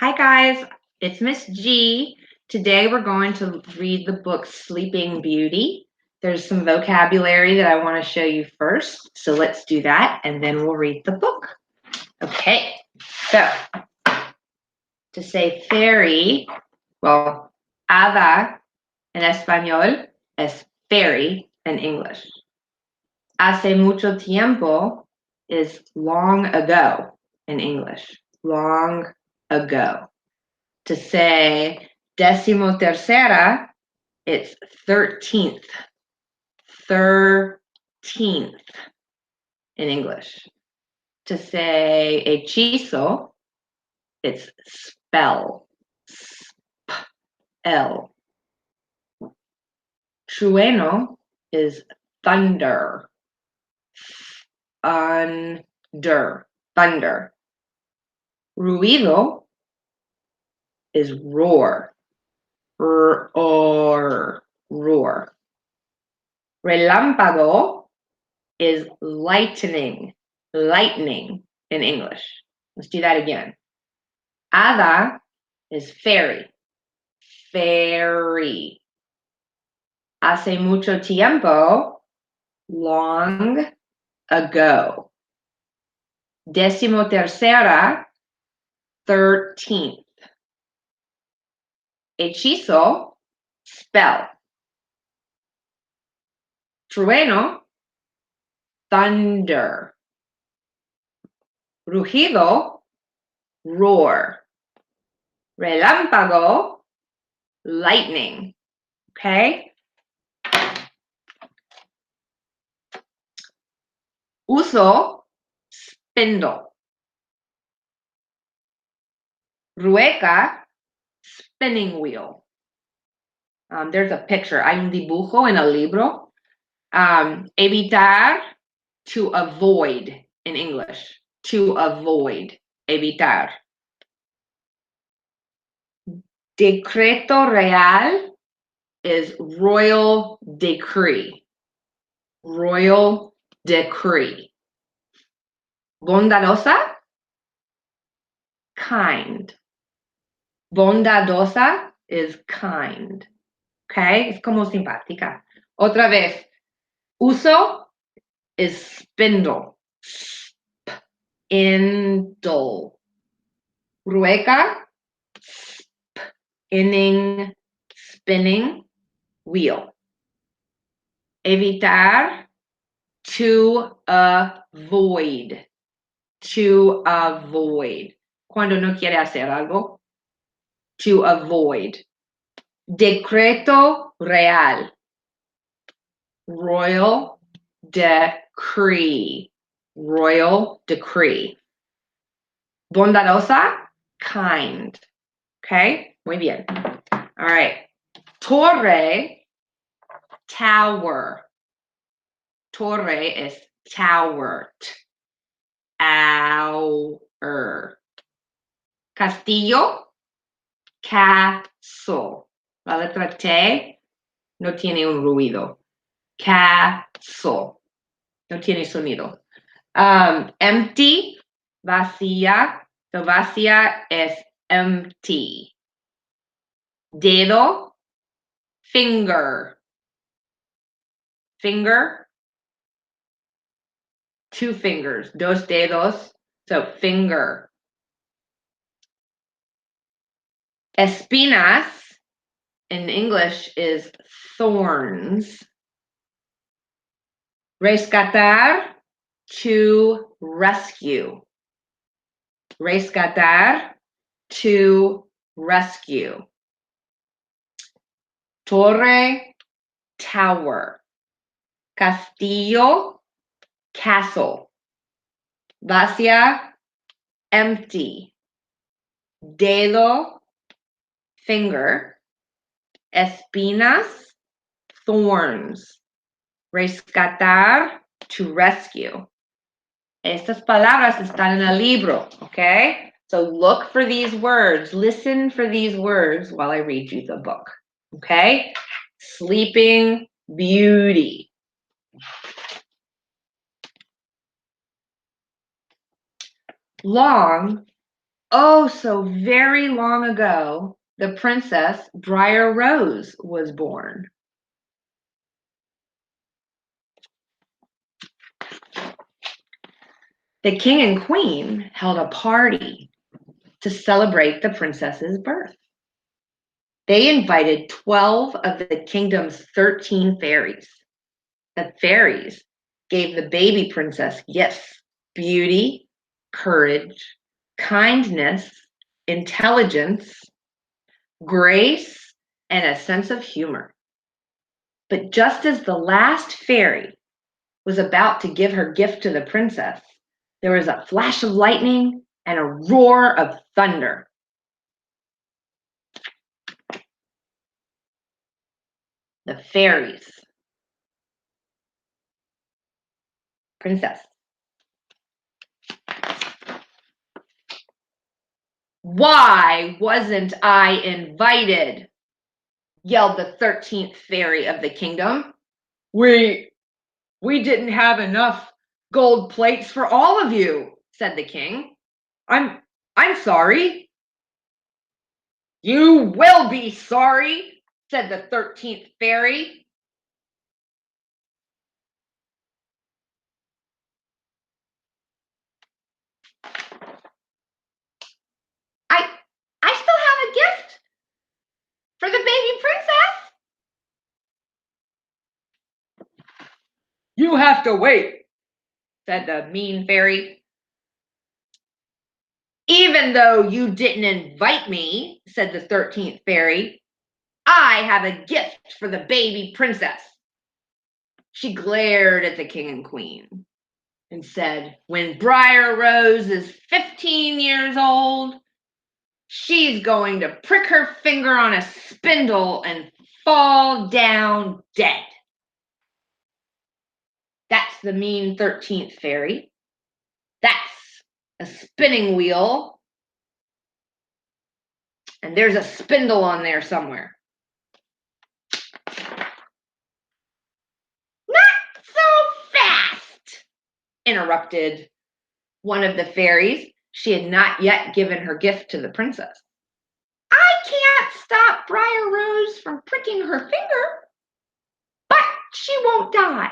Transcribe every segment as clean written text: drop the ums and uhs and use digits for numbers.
Hi guys, it's Miss G. Today we're going to read the book Sleeping Beauty. There's some vocabulary that I want to show you first, so let's do that and then we'll read the book. Okay, so to say fairy, well, hada in español es fairy in English. Hace mucho tiempo is long ago in English, long ago. To say decimotercera, it's 13th. 13th in English. To say hechizo, it's spell. Spell. Trueno is thunder. Thunder. Thunder. Ruido is roar. Roar. Roar. Relámpago is lightning. Lightning in English. Let's do that again. Hada is fairy. Fairy. Hace mucho tiempo, long ago. Decimotercera, 13th. Hechizo, spell. Trueno, thunder. Rugido, roar. Relámpago, lightning. Okay? Uso, spindle. Rueca, spinning wheel. There's a picture. Hay un dibujo en el libro. Evitar, to avoid in English. To avoid. Evitar. Decreto real is royal decree. Royal decree. Bondadosa, kind. Bondadosa is kind. Okay? Es como simpática. Otra vez. Uso is spindle. Spindle. Rueca, spinning wheel. Evitar, to avoid. To avoid. Cuando no quiere hacer algo. To avoid. Decreto real. Royal decree. Royal decree. Bondadosa, kind. Okay, muy bien. All right. Torre, tower. Torre is tower. Tower. Castillo, castle. La letra T no tiene un ruido. Castle. No tiene sonido. Empty, vacía. So vacía es empty. Dedo, finger. Finger, two fingers. Dos dedos, so finger. Espinas in English is thorns. Rescatar, to rescue. Rescatar, to rescue. Torre, tower. Castillo, castle. Vacía, empty. Dedo, finger. Espinas, thorns. Rescatar, to rescue. Estas palabras están en el libro, okay? So look for these words. Listen for these words while I read you the book, okay? Sleeping Beauty. Long Oh, so very long ago, the princess Briar Rose was born. The king and queen held a party to celebrate the princess's birth. They invited 12 of the kingdom's 13 fairies. The fairies gave the baby princess gifts: beauty, courage, kindness, intelligence, grace, and a sense of humor. But just as the last fairy was about to give her gift to the princess, there was a flash of lightning and a roar of thunder. The fairies. Princess. Why wasn't I invited? Yelled the 13th fairy of the kingdom. We didn't have enough gold plates for all of you, said the king. I'm sorry. You will be sorry, said the 13th fairy. I still have a gift for the baby princess. You have to wait, said the mean fairy. Even though you didn't invite me, said the 13th fairy, I have a gift for the baby princess. She glared at the king and queen and said, when Briar Rose is 15 years old, she's going to prick her finger on a spindle and fall down dead. That's the mean 13th fairy. That's a spinning wheel. And there's a spindle on there somewhere. Not so fast, interrupted one of the fairies. She had not yet given her gift to the princess. I can't stop Briar Rose from pricking her finger, but she won't die.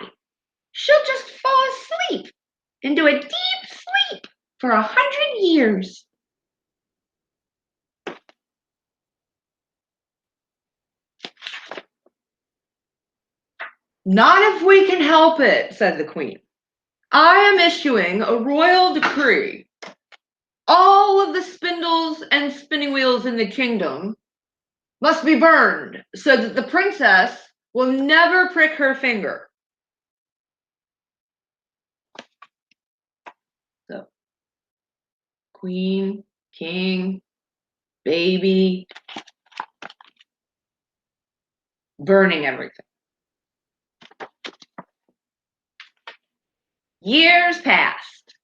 She'll just fall asleep into a deep sleep for 100 years. Not if we can help it, said the queen. I am issuing a royal decree. All of the spindles and spinning wheels in the kingdom must be burned so that the princess will never prick her finger. So, queen, king, baby, burning everything. Years passed,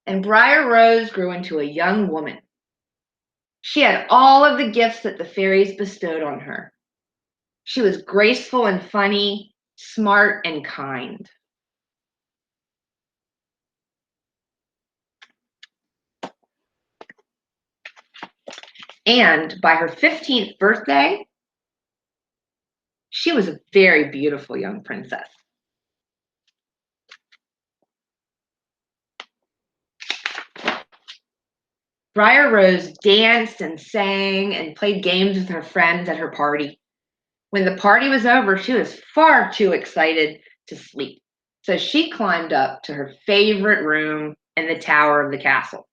and Briar Rose grew into a young woman. She had all of the gifts that the fairies bestowed on her. She was graceful and funny, smart and kind. And by her 15th birthday, she was a very beautiful young princess. Briar Rose danced and sang and played games with her friends at her party. When the party was over, she was far too excited to sleep. So she climbed up to her favorite room in the tower of the castle.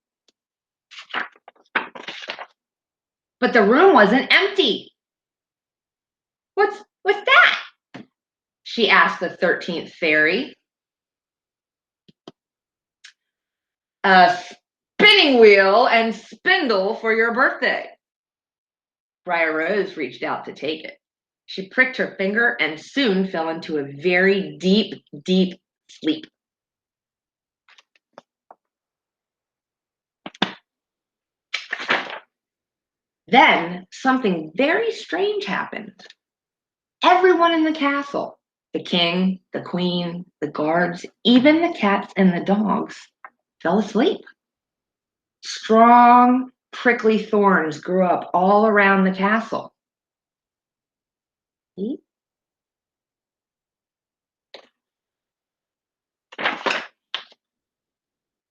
But the room wasn't empty. What's that? She asked the 13th fairy. A spinning wheel and spindle for your birthday. Briar Rose reached out to take it. She pricked her finger and soon fell into a very deep, deep sleep. Then something very strange happened. Everyone in the castle, the king, the queen, the guards, even the cats and the dogs, fell asleep. Strong, Prickly thorns grew up all around the castle. See?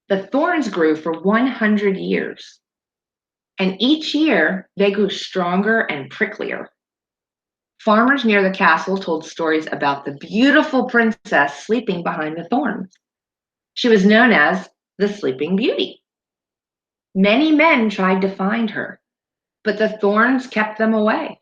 The thorns grew for 100 years, and each year they grew stronger and pricklier. Farmers near the castle told stories about the beautiful princess sleeping behind the thorns. She was known as the Sleeping Beauty. Many men tried to find her, but the thorns kept them away.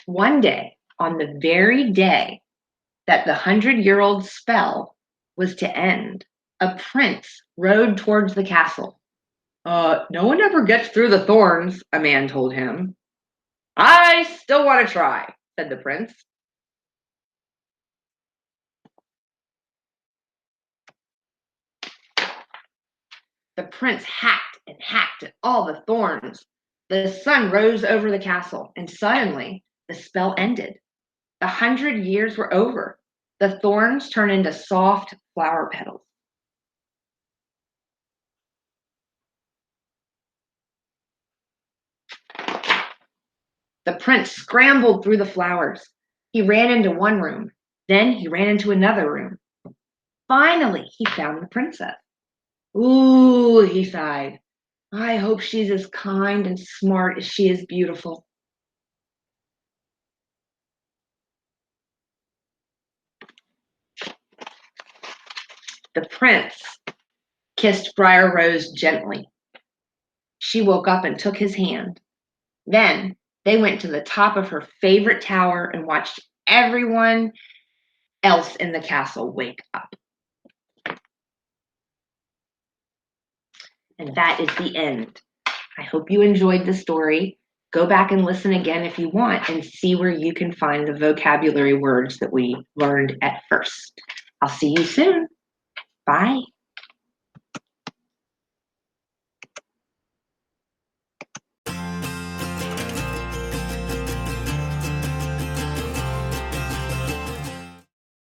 One day, on the very day that the 100-year-old spell was to end, a prince rode towards the castle. No one ever gets through the thorns, a man told him. I still want to try, said the prince. The prince hacked at all the thorns. The sun rose over the castle, and suddenly the spell ended. 100 years were over. The thorns turned into soft flower petals. The prince scrambled through the flowers. He ran into one room. Then he ran into another room. Finally, he found the princess. Ooh, he sighed. I hope she's as kind and smart as she is beautiful. The prince kissed Briar Rose gently. She woke up and took his hand. Then they went to the top of her favorite tower and watched everyone else in the castle wake up. And that is the end. I hope you enjoyed the story. Go back and listen again if you want and see where you can find the vocabulary words that we learned at first. I'll see you soon. Bye.